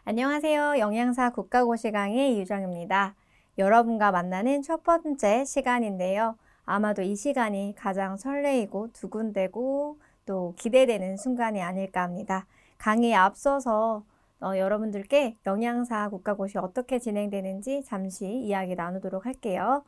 안녕하세요. 영양사 국가고시 강의 이유정입니다. 여러분과 만나는 첫 번째 시간인데요. 아마도 이 시간이 가장 설레이고 두근대고 또 기대되는 순간이 아닐까 합니다. 강의에 앞서서 여러분들께 영양사 국가고시 어떻게 진행되는지 잠시 이야기 나누도록 할게요.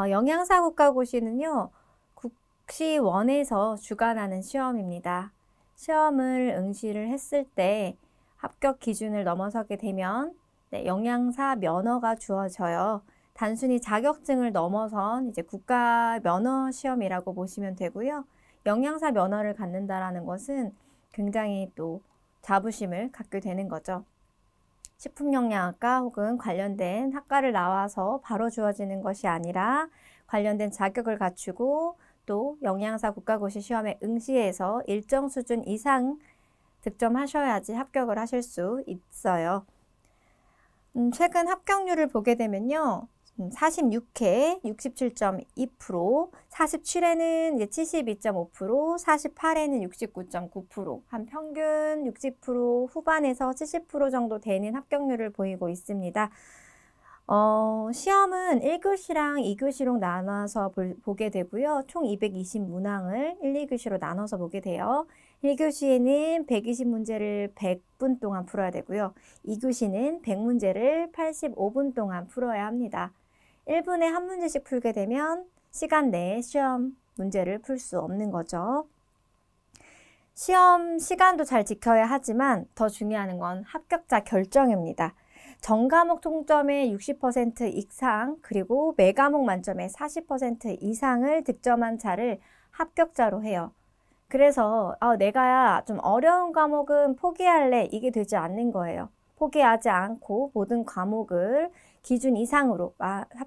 영양사 국가고시는요, 국시원에서 주관하는 시험입니다. 시험을 응시를 했을 때 합격 기준을 넘어서게 되면 영양사 면허가 주어져요. 단순히 자격증을 넘어선 이제 국가 면허 시험이라고 보시면 되고요. 영양사 면허를 갖는다라는 것은 굉장히 또 자부심을 갖게 되는 거죠. 식품영양학과 혹은 관련된 학과를 나와서 바로 주어지는 것이 아니라 관련된 자격을 갖추고 또 영양사 국가고시 시험에 응시해서 일정 수준 이상 득점하셔야지 합격을 하실 수 있어요. 최근 합격률을 보게 되면요. 46회 67.2%, 47회는 이제 72.5%, 48회는 69.9%, 한 평균 60% 후반에서 70% 정도 되는 합격률을 보이고 있습니다. 시험은 1교시랑 2교시로 나눠서 보게 되고요. 총 220문항을 1, 2교시로 나눠서 보게 돼요. 1교시에는 120문제를 100분 동안 풀어야 되고요. 2교시는 100문제를 85분 동안 풀어야 합니다. 1분에 한 문제씩 풀게 되면 시간 내에 시험 문제를 풀 수 없는 거죠. 시험 시간도 잘 지켜야 하지만 더 중요한 건 합격자 결정입니다. 전 과목 총점의 60% 이상 그리고 매 과목 만점의 40% 이상을 득점한 자를 합격자로 해요. 그래서 내가 좀 어려운 과목은 포기할래 이게 되지 않는 거예요. 포기하지 않고 모든 과목을 기준 이상으로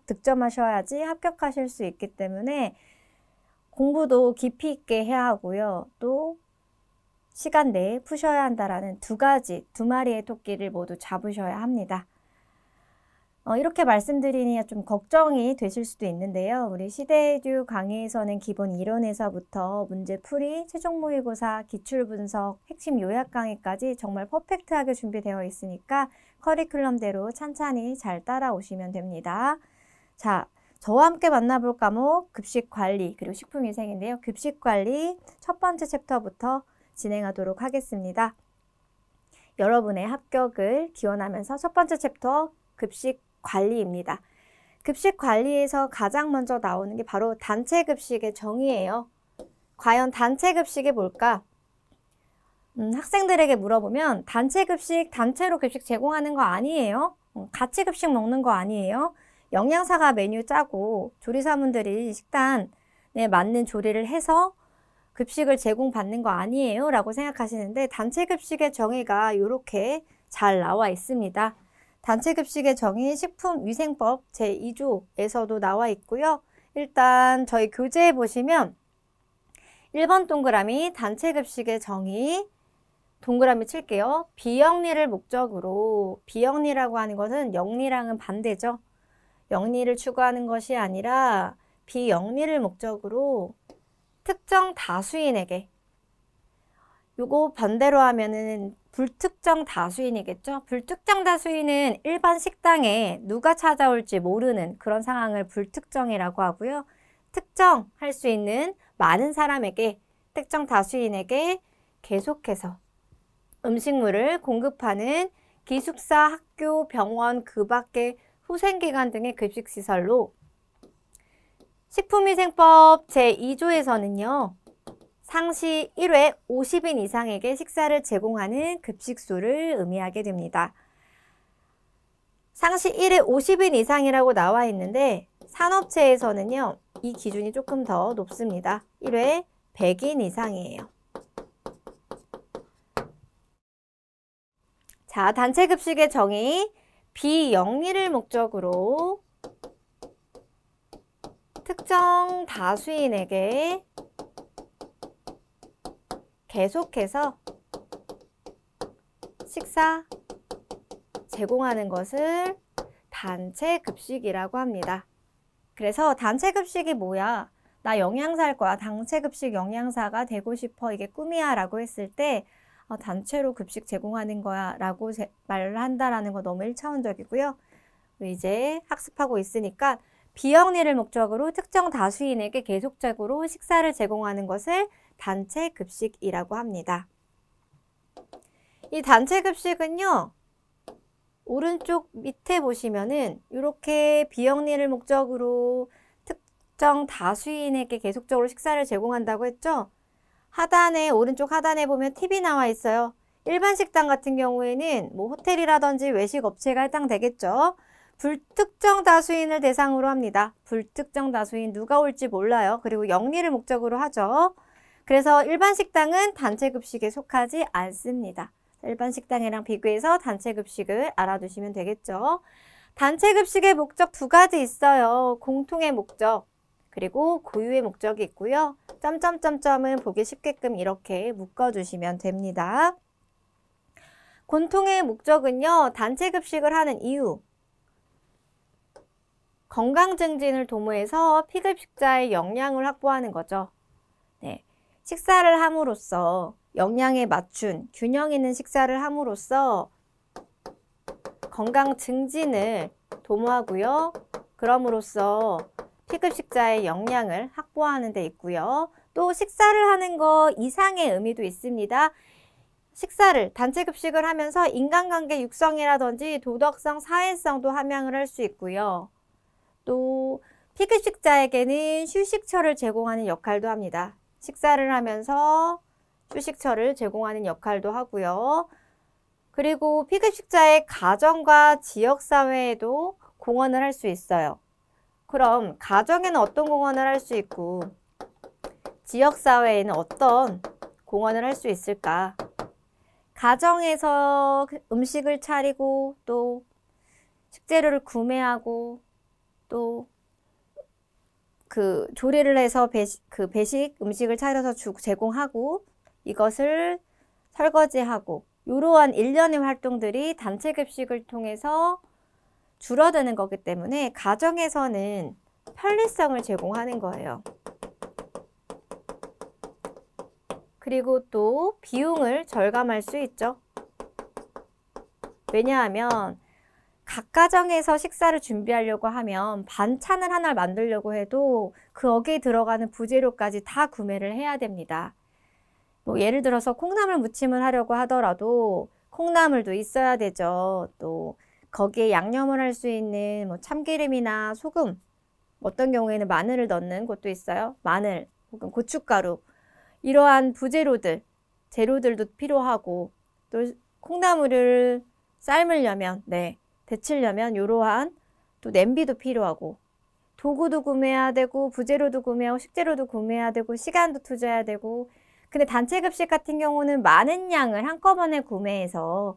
득점하셔야지 합격하실 수 있기 때문에 공부도 깊이 있게 해야 하고요. 또 시간 내에 푸셔야 한다라는 두 마리의 토끼를 모두 잡으셔야 합니다. 이렇게 말씀드리니 좀 걱정이 되실 수도 있는데요. 우리 시대에듀 강의에서는 기본 이론에서부터 문제풀이, 최종 모의고사, 기출분석, 핵심 요약 강의까지 정말 퍼펙트하게 준비되어 있으니까 커리큘럼대로 찬찬히 잘 따라오시면 됩니다. 자, 저와 함께 만나볼 과목 급식관리 그리고 식품위생인데요. 급식관리 첫 번째 챕터부터 진행하도록 하겠습니다. 여러분의 합격을 기원하면서 첫 번째 챕터 급식관리입니다. 급식관리에서 가장 먼저 나오는 게 바로 단체급식의 정의예요. 과연 단체급식이 뭘까? 학생들에게 물어보면 단체급식, 단체로 급식 제공하는 거 아니에요? 같이 급식 먹는 거 아니에요? 영양사가 메뉴 짜고 조리사분들이 식단에 맞는 조리를 해서 급식을 제공받는 거 아니에요? 라고 생각하시는데 단체급식의 정의가 이렇게 잘 나와 있습니다. 단체급식의 정의 식품위생법 제2조에서도 나와 있고요. 일단 저희 교재에 보시면 1번 동그라미 단체급식의 정의 동그라미 칠게요. 비영리를 목적으로 비영리라고 하는 것은 영리랑은 반대죠. 영리를 추구하는 것이 아니라 비영리를 목적으로 특정 다수인에게 요거 반대로 하면은 불특정 다수인이겠죠. 불특정 다수인은 일반 식당에 누가 찾아올지 모르는 그런 상황을 불특정이라고 하고요. 특정할 수 있는 많은 사람에게 특정 다수인에게 계속해서 음식물을 공급하는 기숙사, 학교, 병원, 그 밖의 후생기관 등의 급식시설로 식품위생법 제2조에서는요. 상시 1회 50인 이상에게 식사를 제공하는 급식소를 의미하게 됩니다. 상시 1회 50인 이상이라고 나와 있는데 산업체에서는요. 이 기준이 조금 더 높습니다. 1회 100인 이상이에요. 자, 단체급식의 정의 비영리를 목적으로 특정 다수인에게 계속해서 식사 제공하는 것을 단체급식이라고 합니다. 그래서 단체급식이 뭐야? 나 영양사 할 거야. 단체급식 영양사가 되고 싶어. 이게 꿈이야 라고 했을 때 단체로 급식 제공하는 거야 라고 말을 한다라는 거 너무 1차원적이고요. 이제 학습하고 있으니까 비영리를 목적으로 특정 다수인에게 계속적으로 식사를 제공하는 것을 단체 급식이라고 합니다. 이 단체 급식은요, 오른쪽 밑에 보시면은 이렇게 비영리를 목적으로 특정 다수인에게 계속적으로 식사를 제공한다고 했죠? 오른쪽 하단에 보면 팁이 나와 있어요. 일반 식당 같은 경우에는 뭐 호텔이라든지 외식 업체가 해당되겠죠. 불특정 다수인을 대상으로 합니다. 불특정 다수인 누가 올지 몰라요. 그리고 영리를 목적으로 하죠. 그래서 일반 식당은 단체 급식에 속하지 않습니다. 일반 식당이랑 비교해서 단체 급식을 알아두시면 되겠죠. 단체 급식의 목적 두 가지 있어요. 공통의 목적, 그리고 고유의 목적이 있고요. 점점점점은 보기 쉽게끔 이렇게 묶어주시면 됩니다. 공통의 목적은요, 단체 급식을 하는 이유. 건강 증진을 도모해서 피급식자의 영양을 확보하는 거죠. 네, 식사를 함으로써 영양에 맞춘 균형 있는 식사를 함으로써 건강 증진을 도모하고요. 그럼으로써 피급식자의 영양을 확보하는 데 있고요. 또 식사를 하는 거 이상의 의미도 있습니다. 단체 급식을 하면서 인간관계 육성이라든지 도덕성, 사회성도 함양을 할 수 있고요. 또 피급식자에게는 휴식처를 제공하는 역할도 합니다. 식사를 하면서 휴식처를 제공하는 역할도 하고요. 그리고 피급식자의 가정과 지역사회에도 공헌을 할 수 있어요. 그럼 가정에는 어떤 공헌을 할 수 있고 지역사회에는 어떤 공헌을 할 수 있을까? 가정에서 음식을 차리고 또 식재료를 구매하고 또 조리를 해서 배식 음식을 차려서 제공하고 이것을 설거지하고 이러한 일련의 활동들이 단체 급식을 통해서 줄어드는 거기 때문에 가정에서는 편리성을 제공하는 거예요. 그리고 또 비용을 절감할 수 있죠. 왜냐하면 각 가정에서 식사를 준비하려고 하면 반찬을 하나 만들려고 해도 거기에 들어가는 부재료까지 다 구매를 해야 됩니다. 뭐 예를 들어서 콩나물 무침을 하려고 하더라도 콩나물도 있어야 되죠. 또 거기에 양념을 할 수 있는 뭐 참기름이나 소금, 어떤 경우에는 마늘을 넣는 곳도 있어요. 마늘 혹은 고춧가루, 이러한 재료들도 필요하고 또 콩나물을 삶으려면 데치려면 이러한 또 냄비도 필요하고 도구도 구매해야 되고 부재료도 구매하고 식재료도 구매해야 되고 시간도 투자해야 되고. 근데 단체 급식 같은 경우는 많은 양을 한꺼번에 구매해서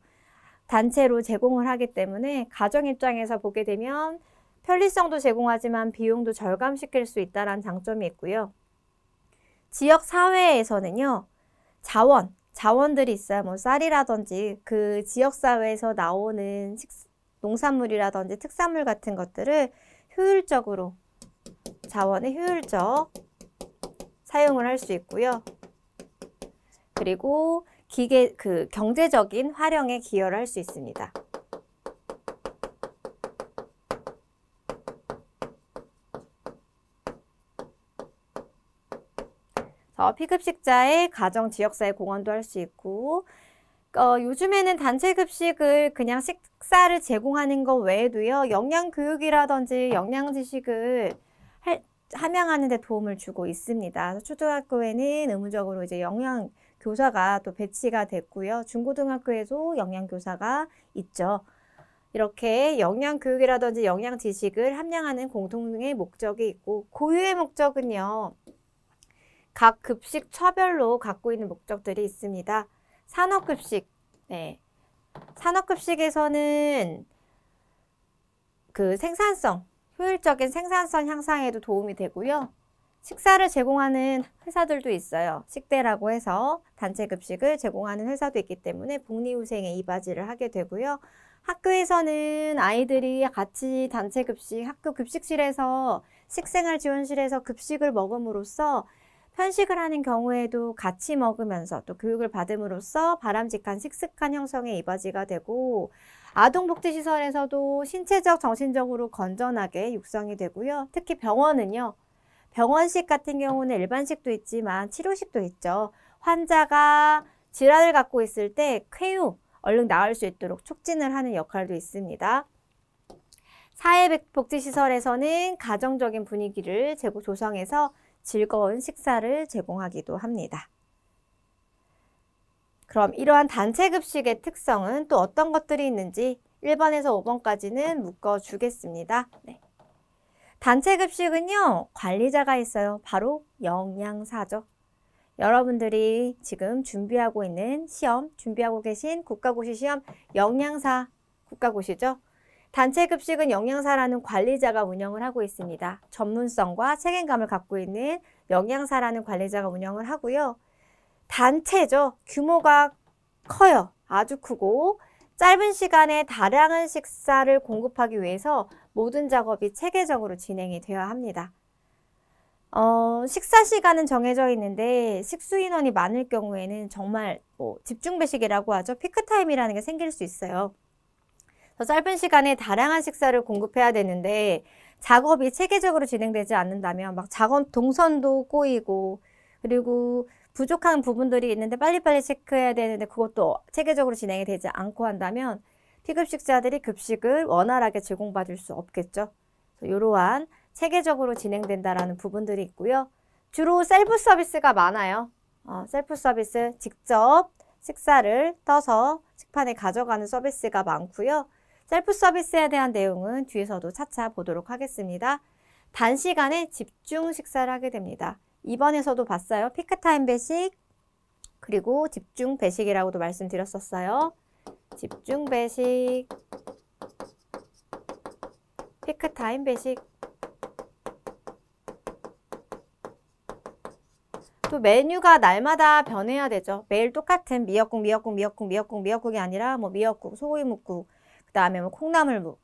단체로 제공을 하기 때문에 가정 입장에서 보게 되면 편리성도 제공하지만 비용도 절감시킬 수 있다는 장점이 있고요. 지역 사회에서는요, 자원들이 있어요. 뭐 쌀이라든지 그 지역 사회에서 나오는 농산물이라든지 특산물 같은 것들을 효율적 사용을 할 수 있고요. 그리고 경제적인 활용에 기여를 할 수 있습니다. 피급식자의 가정 지역사회 공헌도 할 수 있고, 요즘에는 단체 급식을 그냥 식사를 제공하는 것 외에도요, 영양교육이라든지 영양지식을 함양하는 데 도움을 주고 있습니다. 초등학교에는 의무적으로 이제 영양교사가 또 배치가 됐고요. 중고등학교에도 영양교사가 있죠. 이렇게 영양교육이라든지 영양지식을 함양하는 공통의 목적이 있고, 고유의 목적은요, 각 급식 처별로 갖고 있는 목적들이 있습니다. 산업급식, 산업급식에서는 효율적인 생산성 향상에도 도움이 되고요. 식사를 제공하는 회사들도 있어요. 식대라고 해서 단체 급식을 제공하는 회사도 있기 때문에 복리후생에 이바지를 하게 되고요. 학교에서는 아이들이 같이 단체 급식, 학교 급식실에서 식생활 지원실에서 급식을 먹음으로써 편식을 하는 경우에도 같이 먹으면서 또 교육을 받음으로써 바람직한 식습관 형성에 이바지가 되고, 아동복지시설에서도 신체적, 정신적으로 건전하게 육성이 되고요. 특히 병원은요. 병원식 같은 경우는 일반식도 있지만 치료식도 있죠. 환자가 질환을 갖고 있을 때 쾌유, 얼른 나을 수 있도록 촉진을 하는 역할도 있습니다. 사회복지시설에서는 가정적인 분위기를 조성해서 즐거운 식사를 제공하기도 합니다. 그럼 이러한 단체급식의 특성은 또 어떤 것들이 있는지 1번에서 5번까지는 묶어주겠습니다. 네. 단체급식은요, 관리자가 있어요. 바로 영양사죠. 여러분들이 지금 준비하고 있는 시험, 준비하고 계신 국가고시 시험 영양사 국가고시죠. 단체급식은 영양사라는 관리자가 운영을 하고 있습니다. 전문성과 책임감을 갖고 있는 영양사라는 관리자가 운영을 하고요. 단체죠. 규모가 커요. 아주 크고 짧은 시간에 다량한 식사를 공급하기 위해서 모든 작업이 체계적으로 진행이 되어야 합니다. 식사 시간은 정해져 있는데 식수 인원이 많을 경우에는 정말 집중 배식이라고 하죠. 피크타임이라는 게 생길 수 있어요. 더 짧은 시간에 다량한 식사를 공급해야 되는데 작업이 체계적으로 진행되지 않는다면 막 작업 동선도 꼬이고, 그리고 부족한 부분들이 있는데 빨리빨리 체크해야 되는데 그것도 체계적으로 진행이 되지 않고 한다면 피급식자들이 급식을 원활하게 제공받을 수 없겠죠. 이러한 체계적으로 진행된다라는 부분들이 있고요. 주로 셀프 서비스가 많아요. 셀프 서비스, 직접 식사를 떠서 식판에 가져가는 서비스가 많고요. 셀프 서비스에 대한 내용은 뒤에서도 차차 보도록 하겠습니다. 단시간에 집중 식사를 하게 됩니다. 2번에서도 봤어요. 피크타임 배식, 그리고 집중 배식이라고도 말씀드렸었어요. 집중 배식, 피크타임 배식. 또 메뉴가 날마다 변해야 되죠. 매일 똑같은 미역국이 아니라 미역국, 소고기묵국, 그 다음에 콩나물,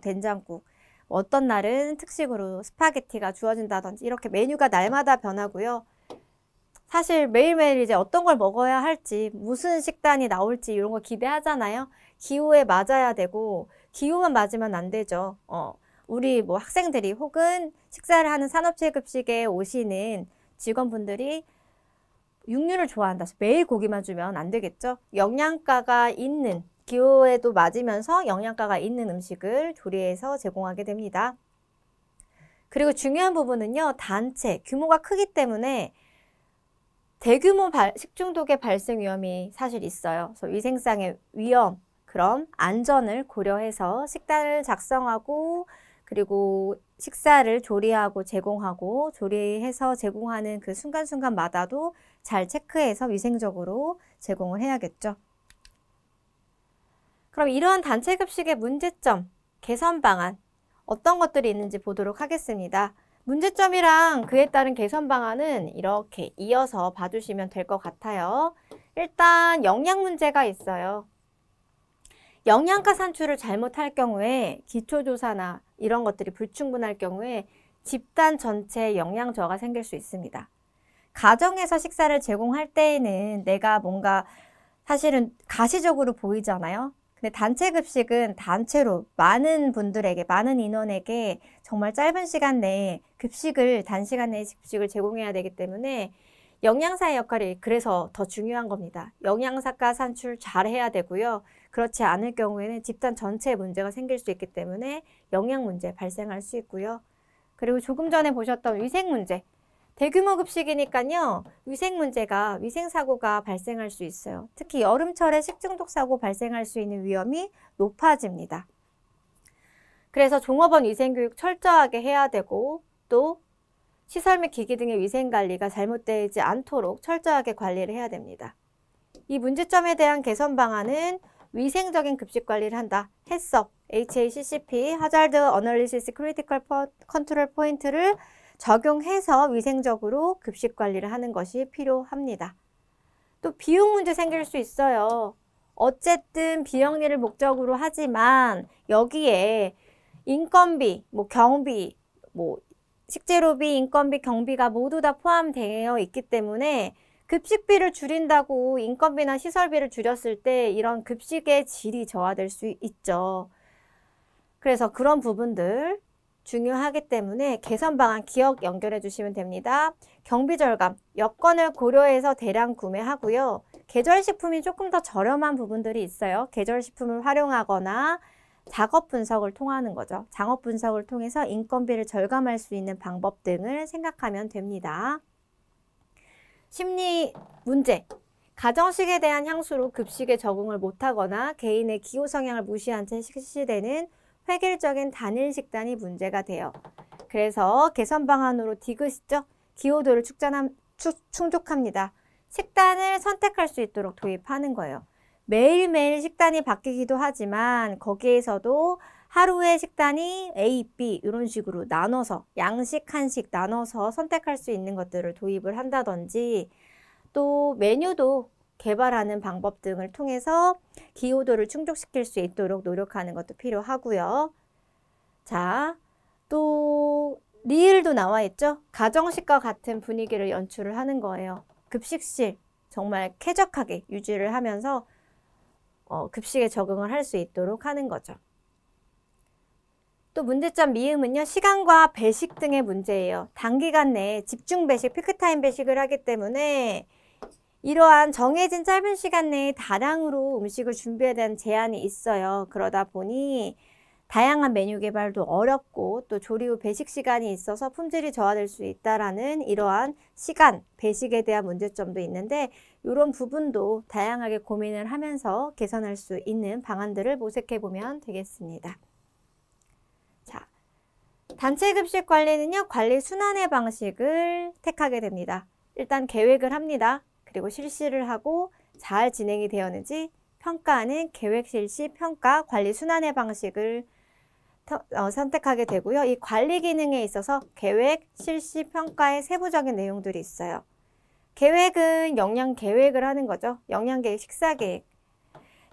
된장국, 어떤 날은 특식으로 스파게티가 주어진다든지 이렇게 메뉴가 날마다 변하고요. 사실 매일매일 이제 어떤 걸 먹어야 할지, 무슨 식단이 나올지 이런 거 기대하잖아요. 기호에 맞아야 되고, 기호만 맞으면 안 되죠. 우리 학생들이 혹은 식사를 하는 산업체급식에 오시는 직원분들이 육류를 좋아한다. 매일 고기만 주면 안 되겠죠. 영양가가 있는, 기호에도 맞으면서 영양가가 있는 음식을 조리해서 제공하게 됩니다. 그리고 중요한 부분은요, 단체, 규모가 크기 때문에 대규모 식중독의 발생 위험이 사실 있어요. 그래서 위생상의 위험, 그럼 안전을 고려해서 식단을 작성하고, 그리고 식사를 조리하고 제공하고, 조리해서 제공하는 그 순간순간마다도 잘 체크해서 위생적으로 제공을 해야겠죠. 그럼 이러한 단체급식의 문제점, 개선 방안, 어떤 것들이 있는지 보도록 하겠습니다. 문제점이랑 그에 따른 개선 방안은 이렇게 이어서 봐주시면 될 것 같아요. 일단 영양 문제가 있어요. 영양가 산출을 잘못할 경우에 기초조사나 이런 것들이 불충분할 경우에 집단 전체에 영양 저하가 생길 수 있습니다. 가정에서 식사를 제공할 때에는 내가 뭔가 사실은 가시적으로 보이잖아요. 근데 단체급식은 단체로 많은 분들에게, 많은 인원에게 정말 짧은 시간 내에 단시간 내에 급식을 제공해야 되기 때문에 영양사의 역할이 그래서 더 중요한 겁니다. 영양사가 산출 잘 해야 되고요. 그렇지 않을 경우에는 집단 전체에 문제가 생길 수 있기 때문에 영양 문제 발생할 수 있고요. 그리고 조금 전에 보셨던 위생 문제. 대규모 급식이니까요. 위생사고가 발생할 수 있어요. 특히 여름철에 식중독 사고 발생할 수 있는 위험이 높아집니다. 그래서 종업원 위생교육 철저하게 해야 되고, 또 시설 및 기기 등의 위생관리가 잘못되지 않도록 철저하게 관리를 해야 됩니다. 이 문제점에 대한 개선 방안은 위생적인 급식 관리를 한다. 해썹, HACCP, Hazard Analysis Critical Control Point를 적용해서 위생적으로 급식 관리를 하는 것이 필요합니다. 또 비용 문제 생길 수 있어요. 어쨌든 비영리를 목적으로 하지만 여기에 인건비, 경비, 식재료비, 인건비, 경비가 모두 다 포함되어 있기 때문에 급식비를 줄인다고 인건비나 시설비를 줄였을 때 이런 급식의 질이 저하될 수 있죠. 그래서 그런 부분들 중요하기 때문에 개선 방안 기억 연결해 주시면 됩니다. 경비 절감, 여건을 고려해서 대량 구매하고요. 계절식품이 조금 더 저렴한 부분들이 있어요. 계절식품을 활용하거나 작업 분석을 통하는 거죠. 작업 분석을 통해서 인건비를 절감할 수 있는 방법 등을 생각하면 됩니다. 심리 문제. 가정식에 대한 향수로 급식에 적응을 못하거나 개인의 기호 성향을 무시한 채 실시되는 획일적인 단일 식단이 문제가 돼요. 그래서 개선 방안으로 디귿이죠. 기호도를 충족합니다. 식단을 선택할 수 있도록 도입하는 거예요. 매일매일 식단이 바뀌기도 하지만 거기에서도 하루의 식단이 A, B 이런 식으로 나눠서 양식, 한식 나눠서 선택할 수 있는 것들을 도입을 한다든지 또 메뉴도 개발하는 방법 등을 통해서 기호도를 충족시킬 수 있도록 노력하는 것도 필요하고요. 자, 또 리을도 나와 있죠. 가정식과 같은 분위기를 연출을 하는 거예요. 급식실 정말 쾌적하게 유지를 하면서 급식에 적응을 할 수 있도록 하는 거죠. 또 문제점 미음은요. 시간과 배식 등의 문제예요. 단기간 내에 집중 배식, 피크타임 배식을 하기 때문에 이러한 정해진 짧은 시간 내에 다량으로 음식을 준비해야 되는 제한이 있어요. 그러다 보니 다양한 메뉴 개발도 어렵고 또 조리 후 배식 시간이 있어서 품질이 저하될 수 있다라는 이러한 시간, 배식에 대한 문제점도 있는데 이런 부분도 다양하게 고민을 하면서 개선할 수 있는 방안들을 모색해 보면 되겠습니다. 자, 단체 급식 관리는요. 관리 순환의 방식을 택하게 됩니다. 일단 계획을 합니다. 그리고 실시를 하고 잘 진행이 되었는지 평가하는 계획, 실시, 평가, 관리 순환의 방식을 선택하게 되고요. 이 관리 기능에 있어서 계획, 실시, 평가의 세부적인 내용들이 있어요. 계획은 영양 계획을 하는 거죠. 영양 계획, 식사 계획.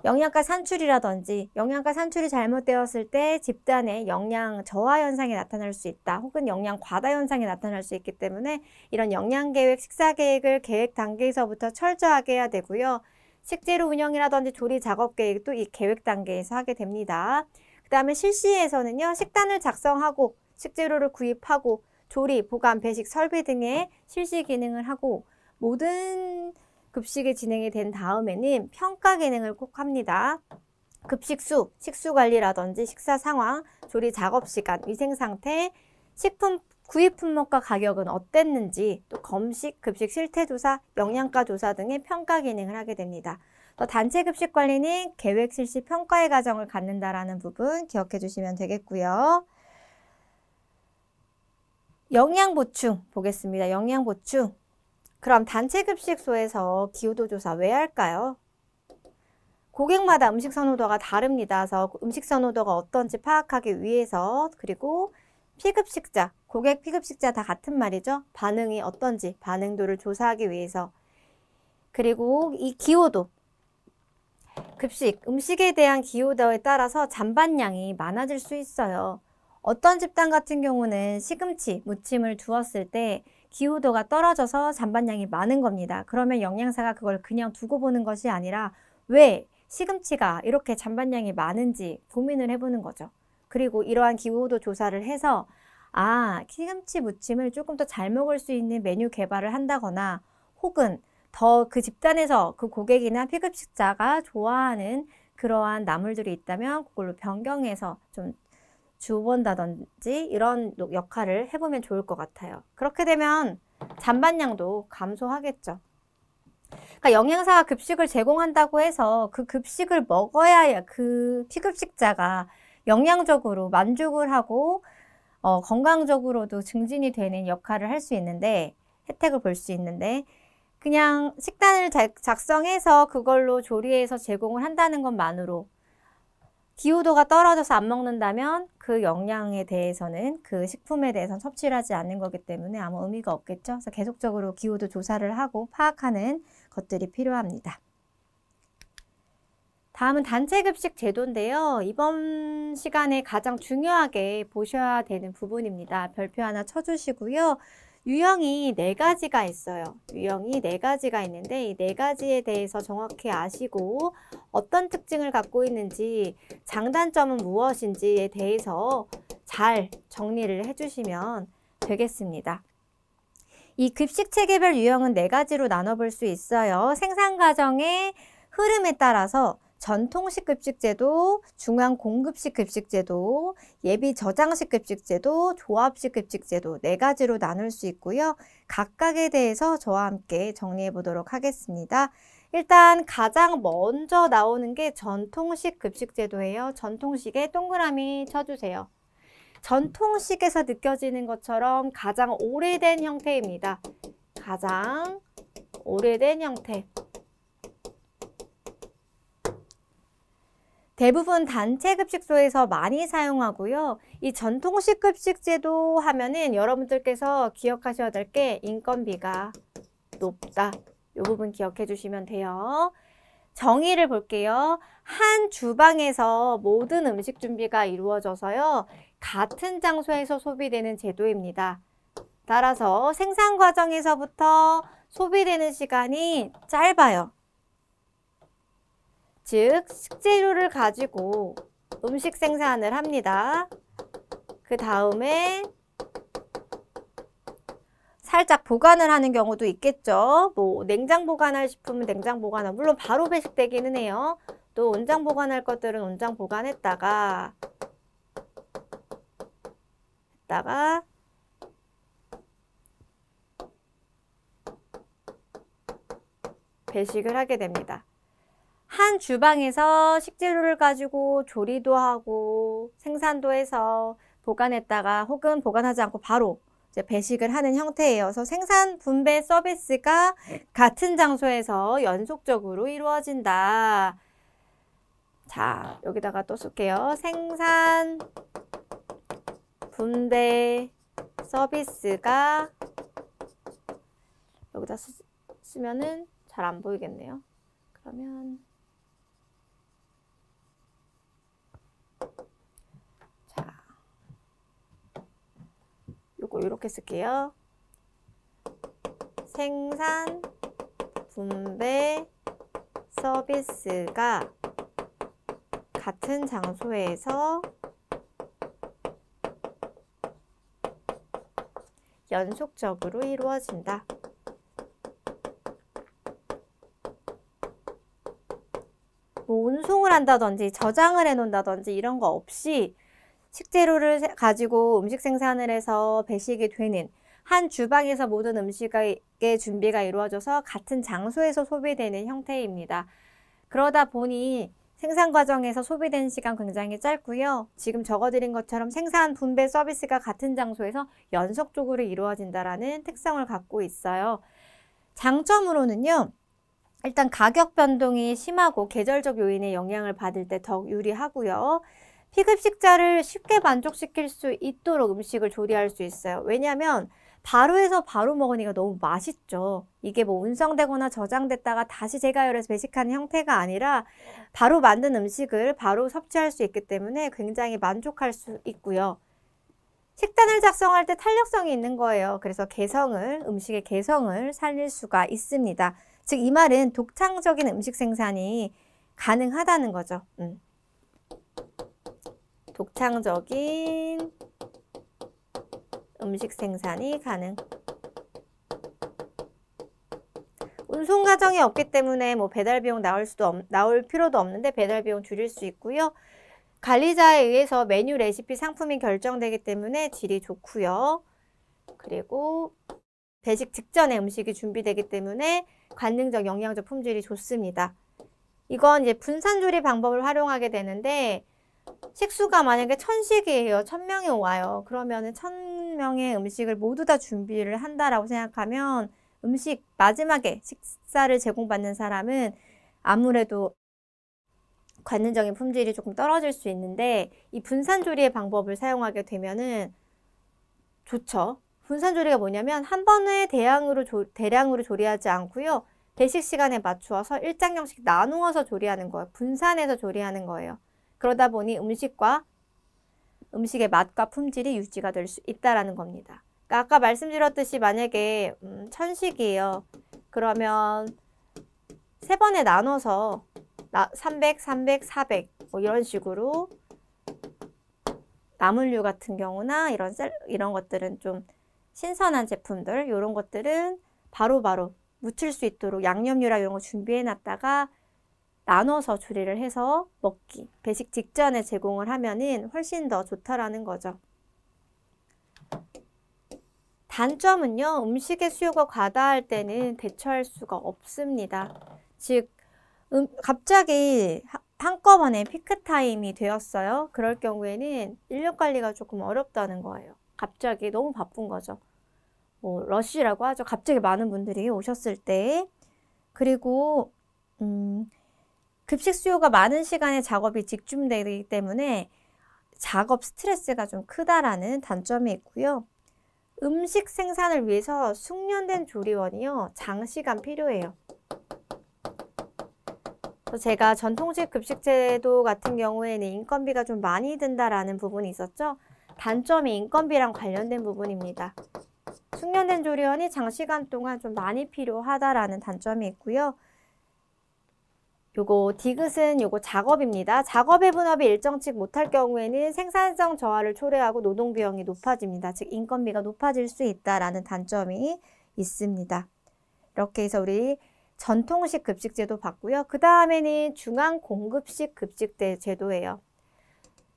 영양가 산출이라든지 영양가 산출이 잘못되었을 때 집단의 영양 저하 현상이 나타날 수 있다. 혹은 영양 과다 현상이 나타날 수 있기 때문에 이런 영양 계획, 식사 계획을 계획 단계에서부터 철저하게 해야 되고요. 식재료 운영이라든지 조리 작업 계획도 이 계획 단계에서 하게 됩니다. 그 다음에 실시에서는요. 식단을 작성하고 식재료를 구입하고 조리, 보관, 배식, 설비 등의 실시 기능을 하고 모든 급식이 진행이 된 다음에는 평가 기능을 꼭 합니다. 급식수, 식수 관리라든지 식사 상황, 조리 작업 시간, 위생 상태, 식품 구입 품목과 가격은 어땠는지, 또 검식, 급식 실태 조사, 영양가 조사 등의 평가 기능을 하게 됩니다. 또 단체 급식 관리는 계획, 실시, 평가의 과정을 갖는다라는 부분 기억해 주시면 되겠고요. 영양 보충 보겠습니다. 영양 보충. 그럼 단체 급식소에서 기호도 조사 왜 할까요? 고객마다 음식 선호도가 다릅니다. 그래서 음식 선호도가 어떤지 파악하기 위해서 그리고 피급식자, 고객 피급식자 다 같은 말이죠. 반응이 어떤지 반응도를 조사하기 위해서 그리고 이 기호도 급식, 음식에 대한 기호도에 따라서 잔반량이 많아질 수 있어요. 어떤 집단 같은 경우는 시금치, 무침을 두었을 때 기호도가 떨어져서 잔반량이 많은 겁니다. 그러면 영양사가 그걸 그냥 두고 보는 것이 아니라 왜 시금치가 이렇게 잔반량이 많은지 고민을 해보는 거죠. 그리고 이러한 기호도 조사를 해서 시금치 무침을 조금 더 잘 먹을 수 있는 메뉴 개발을 한다거나 혹은 더 그 집단에서 그 고객이나 피급식자가 좋아하는 그러한 나물들이 있다면 그걸로 변경해서 좀 주본다든지 이런 역할을 해보면 좋을 것 같아요. 그렇게 되면 잔반량도 감소하겠죠. 그러니까 영양사가 급식을 제공한다고 해서 그 급식을 먹어야 그 피급식자가 영양적으로 만족을 하고 건강적으로도 증진이 되는 역할을 할 수 있는데 혜택을 볼 수 있는데 그냥 식단을 작성해서 그걸로 조리해서 제공을 한다는 것만으로 기호도가 떨어져서 안 먹는다면 그 영양에 대해서는 그 식품에 대해서는 섭취를 하지 않는 거기 때문에 아무 의미가 없겠죠. 그래서 계속적으로 기호도 조사를 하고 파악하는 것들이 필요합니다. 다음은 단체급식 제도인데요. 이번 시간에 가장 중요하게 보셔야 되는 부분입니다. 별표 하나 쳐주시고요. 유형이 4가지가 있어요. 유형이 4가지가 있는데 이 4가지에 대해서 정확히 아시고 어떤 특징을 갖고 있는지, 장단점은 무엇인지에 대해서 잘 정리를 해주시면 되겠습니다. 이 급식 체계별 유형은 4가지로 나눠볼 수 있어요. 생산 과정의 흐름에 따라서 전통식 급식제도, 중앙 공급식 급식제도, 예비 저장식 급식제도, 조합식 급식제도 4가지로 나눌 수 있고요. 각각에 대해서 저와 함께 정리해 보도록 하겠습니다. 일단 가장 먼저 나오는 게 전통식 급식제도예요. 전통식에 동그라미 쳐주세요. 전통식에서 느껴지는 것처럼 가장 오래된 형태입니다. 가장 오래된 형태. 대부분 단체급식소에서 많이 사용하고요. 이 전통식 급식제도 하면은 여러분들께서 기억하셔야 될 게 인건비가 높다. 이 부분 기억해 주시면 돼요. 정의를 볼게요. 한 주방에서 모든 음식 준비가 이루어져서요. 같은 장소에서 소비되는 제도입니다. 따라서 생산 과정에서부터 소비되는 시간이 짧아요. 즉, 식재료를 가지고 음식 생산을 합니다. 그 다음에 살짝 보관을 하는 경우도 있겠죠. 뭐 냉장 보관할 식품은 냉장 보관하고, 물론 바로 배식되기는 해요. 또 온장 보관할 것들은 온장 보관했다가 배식을 하게 됩니다. 한 주방에서 식재료를 가지고 조리도 하고 생산도 해서 보관했다가 혹은 보관하지 않고 바로 이제 배식을 하는 형태예요. 그래서 생산 분배 서비스가 같은 장소에서 연속적으로 이루어진다. 자, 여기다가 또 쓸게요. 생산 분배 서비스가 여기다 쓰면은 잘 안 보이겠네요. 그러면 자, 요거 이렇게 쓸게요. 생산 분배 서비스가 같은 장소에서 연속적으로 이루어진다. 뭐 운송을 한다든지 저장을 해 놓는다든지 이런 거 없이 식재료를 가지고 음식 생산을 해서 배식이 되는, 한 주방에서 모든 음식의 준비가 이루어져서 같은 장소에서 소비되는 형태입니다. 그러다 보니 생산 과정에서 소비되는 시간 굉장히 짧고요. 지금 적어드린 것처럼 생산 분배 서비스가 같은 장소에서 연속적으로 이루어진다라는 특성을 갖고 있어요. 장점으로는요. 일단 가격 변동이 심하고 계절적 요인의 영향을 받을 때 더욱 유리하고요. 피급식자를 쉽게 만족시킬 수 있도록 음식을 조리할 수 있어요. 왜냐하면 바로 해서 바로 먹으니까 너무 맛있죠. 이게 뭐 운송되거나 저장됐다가 다시 재가열해서 배식하는 형태가 아니라 바로 만든 음식을 바로 섭취할 수 있기 때문에 굉장히 만족할 수 있고요. 식단을 작성할 때 탄력성이 있는 거예요. 그래서 음식의 개성을 살릴 수가 있습니다. 즉, 이 말은 독창적인 음식 생산이 가능하다는 거죠. 독창적인 음식 생산이 가능. 운송 과정이 없기 때문에 뭐 배달 비용 나올 필요도 없는데 배달 비용 줄일 수 있고요. 관리자에 의해서 메뉴, 레시피, 상품이 결정되기 때문에 질이 좋고요. 그리고 배식 직전에 음식이 준비되기 때문에 관능적 영양적 품질이 좋습니다. 이건 이제 분산조리 방법을 활용하게 되는데, 식수가 만약에 1000식이에요. 1000명이 와요. 그러면은 1000명의 음식을 모두 다 준비를 한다라고 생각하면 마지막에 식사를 제공받는 사람은 아무래도 관능적인 품질이 조금 떨어질 수 있는데, 이 분산조리의 방법을 사용하게 되면은 좋죠. 분산조리가 뭐냐면 한 번에 대량으로 조리하지 않고요. 배식 시간에 맞추어서 일장형식 나누어서 조리하는 거예요. 분산해서 조리하는 거예요. 그러다 보니 음식의 맛과 품질이 유지가 될 수 있다라는 겁니다. 그러니까 아까 말씀드렸듯이 만약에 천식이에요. 그러면 3번에 나눠서 300, 300, 400 뭐 이런 식으로 나물류 같은 경우나 이런 것들은 좀 신선한 제품들 이런 것들은 바로바로 무칠 수 있도록 양념류랑 이런 거 준비해 놨다가 나눠서 조리를 해서 먹기 배식 직전에 제공을 하면은 훨씬 더 좋다라는 거죠. 단점은요, 음식의 수요가 과다할 때는 대처할 수가 없습니다. 즉 갑자기 한꺼번에 피크타임이 되었어요. 그럴 경우에는 인력 관리가 조금 어렵다는 거예요. 갑자기 너무 바쁜 거죠. 뭐 러쉬라고 하죠. 갑자기 많은 분들이 오셨을 때. 그리고 급식 수요가 많은 시간에 작업이 집중되기 때문에 작업 스트레스가 좀 크다라는 단점이 있고요. 음식 생산을 위해서 숙련된 조리원이요, 장시간 필요해요. 제가 전통식 급식제도 같은 경우에는 인건비가 좀 많이 든다라는 부분이 있었죠. 단점이 인건비랑 관련된 부분입니다. 숙련된 조리원이 장시간 동안 좀 많이 필요하다라는 단점이 있고요. 요거 디귿은 요거 작업입니다. 작업의 분업이 일정치 못할 경우에는 생산성 저하를 초래하고 노동 비용이 높아집니다. 즉 인건비가 높아질 수 있다라는 단점이 있습니다. 이렇게 해서 우리 전통식 급식제도 봤고요. 그 다음에는 중앙공급식 급식제도예요.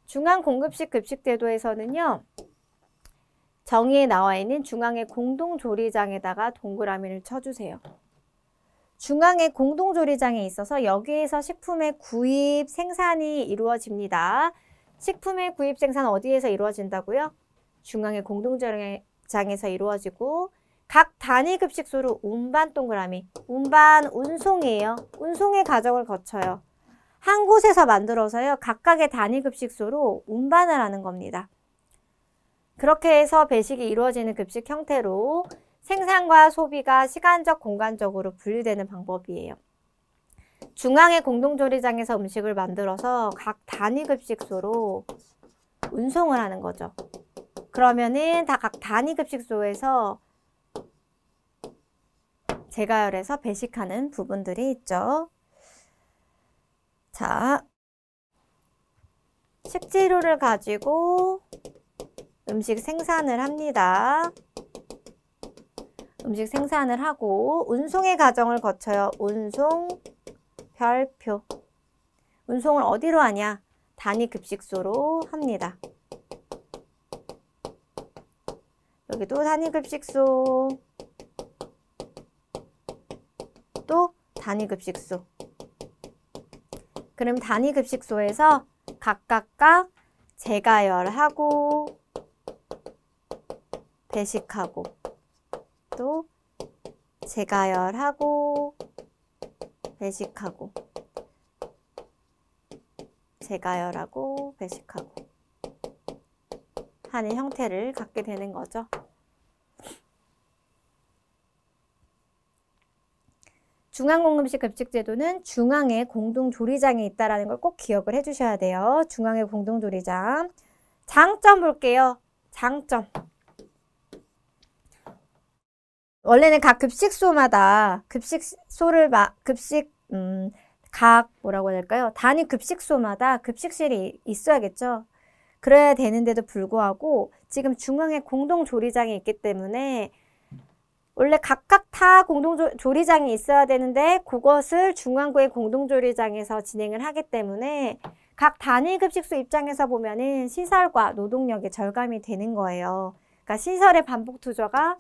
중앙공급식 급식제도에서는요, 정의에 나와 있는 중앙의 공동조리장에다가 동그라미를 쳐주세요. 중앙의 공동조리장에 있어서 여기에서 식품의 구입, 생산이 이루어집니다. 식품의 구입, 생산 어디에서 이루어진다고요? 중앙의 공동조리장에서 이루어지고 각 단위 급식소로 운반 동그라미, 운반 운송이에요. 운송의 과정을 거쳐요. 한 곳에서 만들어서요, 각각의 단위 급식소로 운반을 하는 겁니다. 그렇게 해서 배식이 이루어지는 급식 형태로 생산과 소비가 시간적, 공간적으로 분리되는 방법이에요. 중앙의 공동조리장에서 음식을 만들어서 각 단위 급식소로 운송을 하는 거죠. 그러면은 다 각 단위 급식소에서 재가열해서 배식하는 부분들이 있죠. 자, 식재료를 가지고 음식 생산을 합니다. 음식 생산을 하고 운송의 과정을 거쳐요. 운송, 별표. 운송을 어디로 하냐? 단위 급식소로 합니다. 여기도 단위 급식소, 또 단위 급식소. 그럼 단위 급식소에서 각각 재가열하고 배식하고 또 재가열하고 배식하고 재가열하고 배식하고 하는 형태를 갖게 되는 거죠. 중앙공급식 급식제도는 중앙에 공동조리장이 있다는 걸 꼭 기억을 해주셔야 돼요. 중앙에 공동조리장. 장점 볼게요. 장점. 원래는 각 급식소마다 각 뭐라고 해야 될까요? 단위 급식소마다 급식실이 있어야겠죠. 그래야 되는데도 불구하고 지금 중앙에 공동조리장이 있기 때문에 원래 각각 다 공동조리장이 있어야 되는데 그것을 중앙구의 공동조리장에서 진행을 하기 때문에 각 단위 급식소 입장에서 보면은 시설과 노동력이 절감이 되는 거예요. 그러니까 시설의 반복 투자가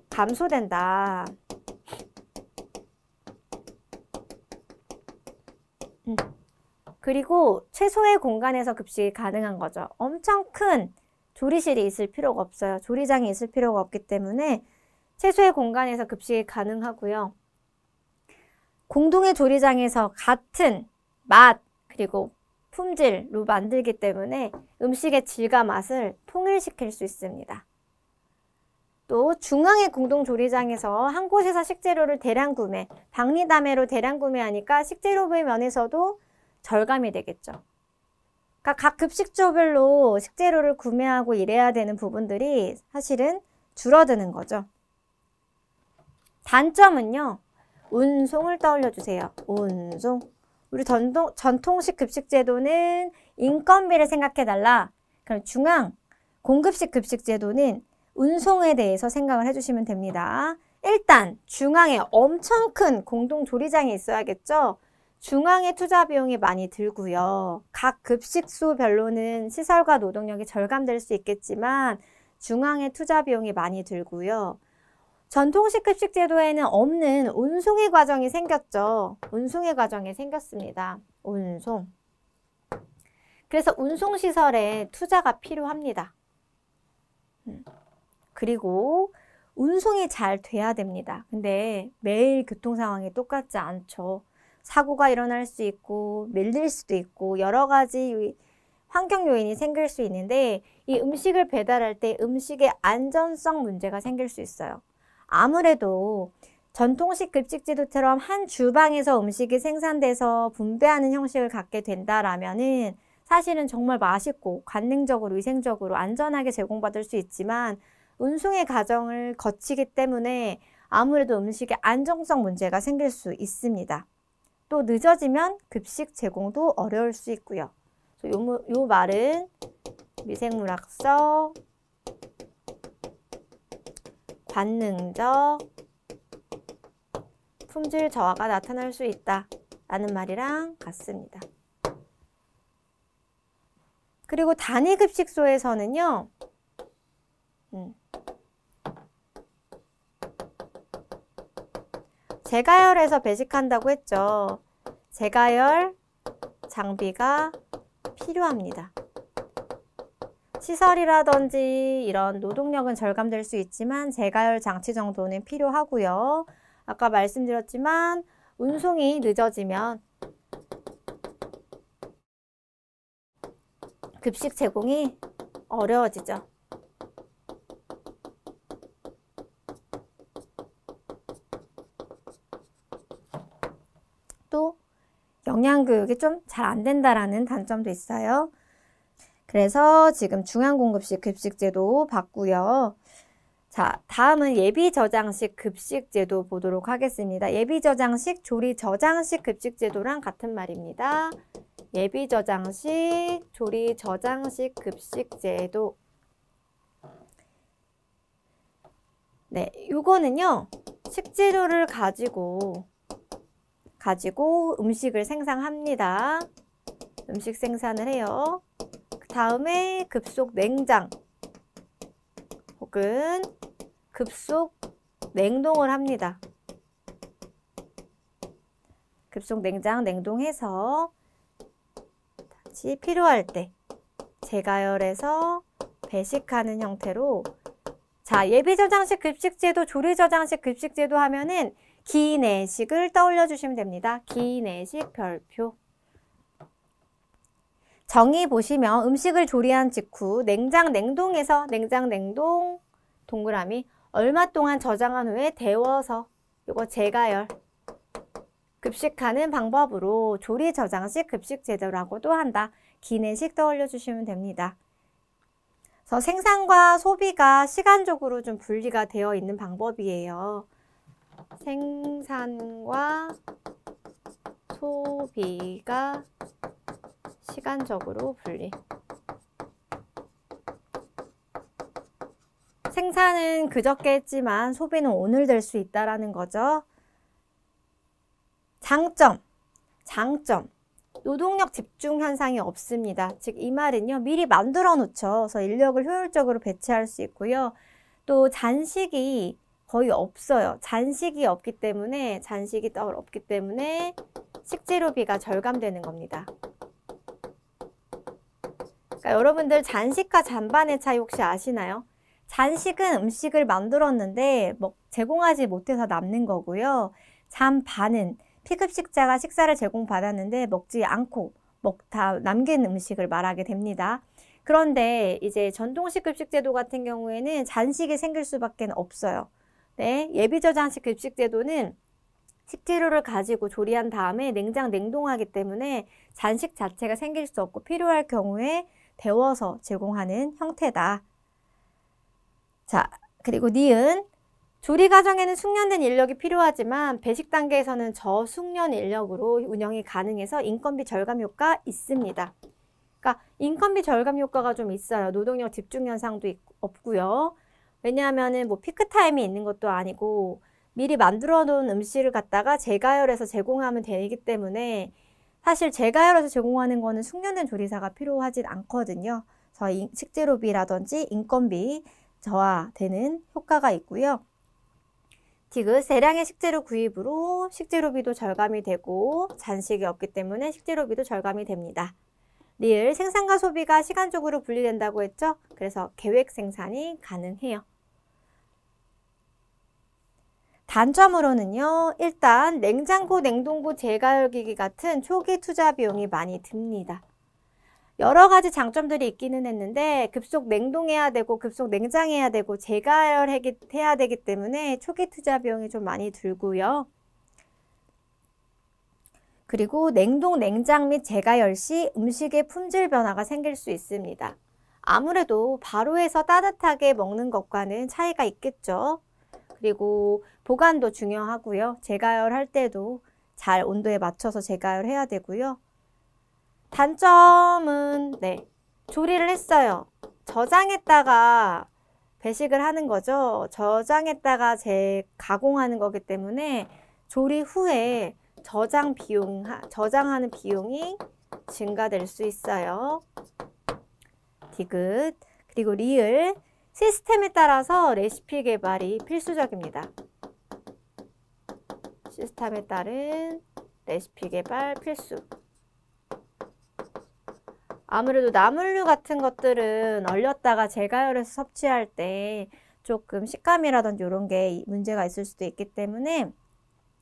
감소된다. 그리고 최소의 공간에서 급식이 가능한 거죠. 엄청 큰 조리실이 있을 필요가 없어요. 조리장이 있을 필요가 없기 때문에 최소의 공간에서 급식이 가능하고요. 공동의 조리장에서 같은 맛 그리고 품질로 만들기 때문에 음식의 질과 맛을 통일시킬 수 있습니다. 또 중앙의 공동조리장에서 한 곳에서 식재료를 대량 구매, 박리담회로 대량 구매하니까 식재료비 면에서도 절감이 되겠죠. 그러니까 각 급식조별로 식재료를 구매하고 이래야 되는 부분들이 사실은 줄어드는 거죠. 단점은요. 운송을 떠올려 주세요. 운송. 우리 전통식 급식제도는 인건비를 생각해달라. 그럼 중앙 공급식 급식제도는 운송에 대해서 생각을 해주시면 됩니다. 일단 중앙에 엄청 큰 공동조리장이 있어야겠죠. 중앙에 투자 비용이 많이 들고요. 각 급식소별로는 시설과 노동력이 절감될 수 있겠지만 중앙에 투자 비용이 많이 들고요. 전통식 급식제도에는 없는 운송의 과정이 생겼죠. 운송의 과정이 생겼습니다. 운송. 그래서 운송시설에 투자가 필요합니다. 그리고 운송이 잘 돼야 됩니다. 근데 매일 교통 상황이 똑같지 않죠. 사고가 일어날 수 있고 밀릴 수도 있고 여러 가지 환경 요인이 생길 수 있는데 이 음식을 배달할 때 음식의 안전성 문제가 생길 수 있어요. 아무래도 전통식 급식제도처럼 한 주방에서 음식이 생산돼서 분배하는 형식을 갖게 된다라면은 사실은 정말 맛있고 관능적으로 위생적으로 안전하게 제공받을 수 있지만 운송의 과정을 거치기 때문에 아무래도 음식의 안정성 문제가 생길 수 있습니다. 또 늦어지면 급식 제공도 어려울 수 있고요. 요 말은 미생물학적, 관능적, 품질 저하가 나타날 수 있다 라는 말이랑 같습니다. 그리고 단위급식소에서는요. 재가열해서 배식한다고 했죠. 재가열 장비가 필요합니다. 시설이라든지 이런 노동력은 절감될 수 있지만 재가열 장치 정도는 필요하고요. 아까 말씀드렸지만 운송이 늦어지면 급식 제공이 어려워지죠. 또 영양교육이 좀 잘 안 된다라는 단점도 있어요. 그래서 지금 중앙공급식 급식제도 봤고요. 자, 다음은 예비저장식 급식제도 보도록 하겠습니다. 예비저장식, 조리저장식 급식제도랑 같은 말입니다. 예비저장식, 조리저장식 급식제도. 네, 요거는요. 식재료를 가지고 음식을 생산합니다. 음식 생산을 해요. 그 다음에 급속 냉장 혹은 급속 냉동을 합니다. 급속 냉장, 냉동해서 다시 필요할 때 재가열해서 배식하는 형태로. 자, 예비저장식 급식제도, 조리저장식 급식제도 하면은 기내식을 떠올려 주시면 됩니다. 기내식 별표. 정의 보시면 음식을 조리한 직후 냉장, 냉동해서 냉장, 냉동 동그라미 얼마 동안 저장한 후에 데워서 요거 재가열 급식하는 방법으로 조리 저장식 급식 제도라고도 한다. 기내식 떠올려 주시면 됩니다. 그래서 생산과 소비가 시간적으로 좀 분리가 되어 있는 방법이에요. 생산과 소비가 시간적으로 분리. 생산은 그저께 했지만 소비는 오늘 될 수 있다라는 거죠. 장점. 노동력 집중 현상이 없습니다. 즉 이 말은요. 미리 만들어 놓죠. 그래서 인력을 효율적으로 배치할 수 있고요. 또 잔식이 거의 없어요. 잔식이 없기 때문에 식재료비가 절감되는 겁니다. 그러니까 여러분들 잔식과 잔반의 차이 혹시 아시나요? 잔식은 음식을 만들었는데 제공하지 못해서 남는 거고요. 잔반은 피급식자가 식사를 제공받았는데 먹지 않고 남긴 음식을 말하게 됩니다. 그런데 이제 전통식 급식제도 같은 경우에는 잔식이 생길 수밖에 없어요. 네, 예비저장식 급식제도는 식재료를 가지고 조리한 다음에 냉동하기 때문에 잔식 자체가 생길 수 없고 필요할 경우에 데워서 제공하는 형태다. 자, 그리고 니은. 조리 과정에는 숙련된 인력이 필요하지만 배식 단계에서는 저숙련 인력으로 운영이 가능해서 인건비 절감 효과 있습니다. 그러니까 인건비 절감 효과가 좀 있어요. 노동력 집중 현상도 없고요. 왜냐하면은 뭐 피크 타임이 있는 것도 아니고 미리 만들어 놓은 음식을 갖다가 재가열해서 제공하면 되기 때문에 사실 재가열해서 제공하는 거는 숙련된 조리사가 필요하진 않거든요. 그래서 식재료비라든지 인건비 저하되는 효과가 있고요. 디귿, 대량의 식재료 구입으로 식재료비도 절감이 되고 잔식이 없기 때문에 식재료비도 절감이 됩니다. 리을, 생산과 소비가 시간적으로 분리된다고 했죠? 그래서 계획 생산이 가능해요. 단점으로는요, 일단 냉장고, 냉동고, 재가열기기 같은 초기 투자 비용이 많이 듭니다. 여러 가지 장점들이 있기는 했는데 급속 냉동해야 되고 급속 냉장해야 되고 재가열해야 되기 때문에 초기 투자 비용이 좀 많이 들고요. 그리고 냉동, 냉장 및 재가열 시 음식의 품질 변화가 생길 수 있습니다. 아무래도 바로 해서 따뜻하게 먹는 것과는 차이가 있겠죠. 그리고 보관도 중요하고요. 재가열할 때도 잘 온도에 맞춰서 재가열해야 되고요. 단점은 조리를 했어요. 저장했다가 배식을 하는 거죠. 저장했다가 가공하는 거기 때문에 조리 후에 저장하는 비용이 증가될 수 있어요. 디귿. 그리고 리을. 시스템에 따라서 레시피 개발이 필수적입니다. 시스템에 따른 레시피 개발 필수. 아무래도 나물류 같은 것들은 얼렸다가 재가열해서 섭취할 때 조금 식감이라든지 이런 게 문제가 있을 수도 있기 때문에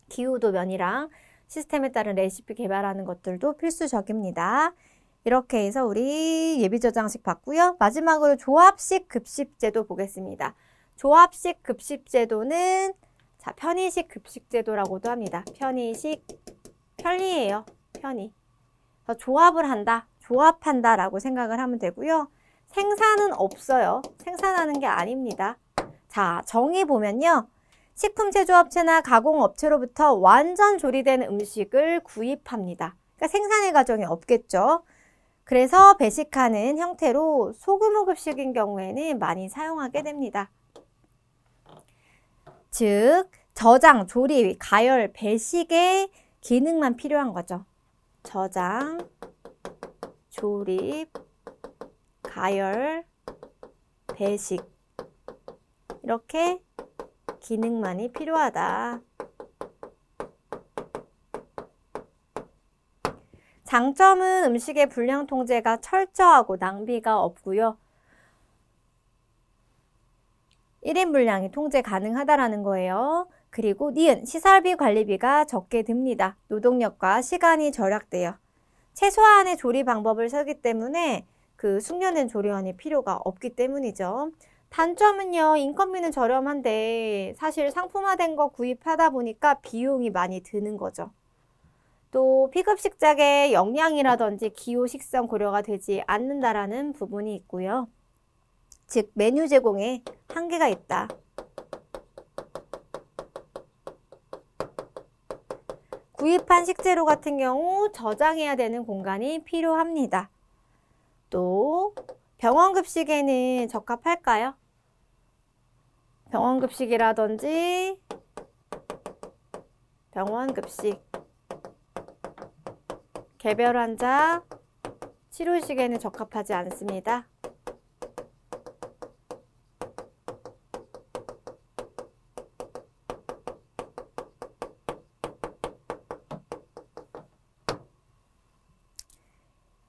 기후도 면이랑 시스템에 따른 레시피 개발하는 것들도 필수적입니다. 이렇게 해서 우리 예비저장식 봤고요. 마지막으로 조합식 급식제도 보겠습니다. 조합식 급식제도는 편의식 급식제도라고도 합니다. 편리예요. 편의. 그래서 조합을 한다. 조합한다 라고 생각을 하면 되고요. 생산은 없어요. 생산하는 게 아닙니다. 자, 정의 보면요. 식품 제조업체나 가공업체로부터 완전 조리된 음식을 구입합니다. 그러니까 생산의 과정이 없겠죠. 그래서 배식하는 형태로 소규모 급식인 경우에는 많이 사용하게 됩니다. 즉, 저장, 조리, 가열, 배식의 기능만 필요한 거죠. 저장, 조립, 가열, 배식 이렇게 기능만이 필요하다. 장점은 음식의 분량 통제가 철저하고 낭비가 없고요. 1인 분량이 통제 가능하다라는 거예요. 그리고 니은, 시설비 관리비가 적게 듭니다. 노동력과 시간이 절약돼요. 최소한의 조리 방법을 쓰기 때문에 그 숙련된 조리원이 필요가 없기 때문이죠. 단점은요, 인건비는 저렴한데 사실 상품화된 거 구입하다 보니까 비용이 많이 드는 거죠. 또 피급식작의 영양이라든지 기호 식성 고려가 되지 않는다라는 부분이 있고요. 즉 메뉴 제공에 한계가 있다. 구입한 식재료 같은 경우 저장해야 되는 공간이 필요합니다. 또 병원급식에는 적합할까요? 병원급식이라든지 병원급식 개별 환자 치료식에는 적합하지 않습니다.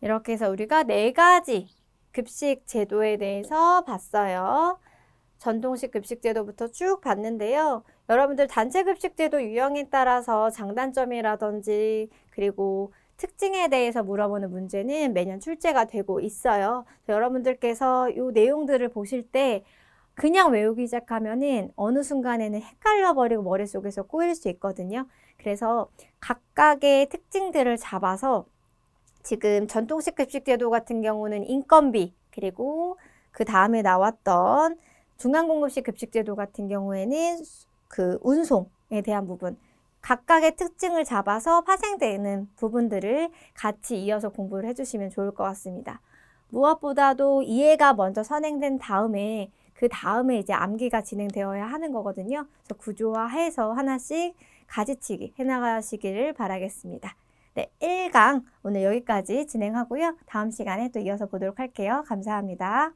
이렇게 해서 우리가 4가지 급식 제도에 대해서 봤어요. 전통식 급식 제도부터 쭉 봤는데요. 여러분들 단체 급식 제도 유형에 따라서 장단점이라든지 그리고 특징에 대해서 물어보는 문제는 매년 출제가 되고 있어요. 여러분들께서 이 내용들을 보실 때 그냥 외우기 시작하면은 어느 순간에는 헷갈려 버리고 머릿속에서 꼬일 수 있거든요. 그래서 각각의 특징들을 잡아서 지금 전통식 급식제도 같은 경우는 인건비, 그리고 그 다음에 나왔던 중앙공급식 급식제도 같은 경우에는 그 운송에 대한 부분, 각각의 특징을 잡아서 파생되는 부분들을 같이 이어서 공부를 해주시면 좋을 것 같습니다. 무엇보다도 이해가 먼저 선행된 다음에 그 다음에 이제 암기가 진행되어야 하는 거거든요. 그래서 구조화해서 하나씩 가지치기 해나가시기를 바라겠습니다. 네, 1강 오늘 여기까지 진행하고요. 다음 시간에 또 이어서 보도록 할게요. 감사합니다.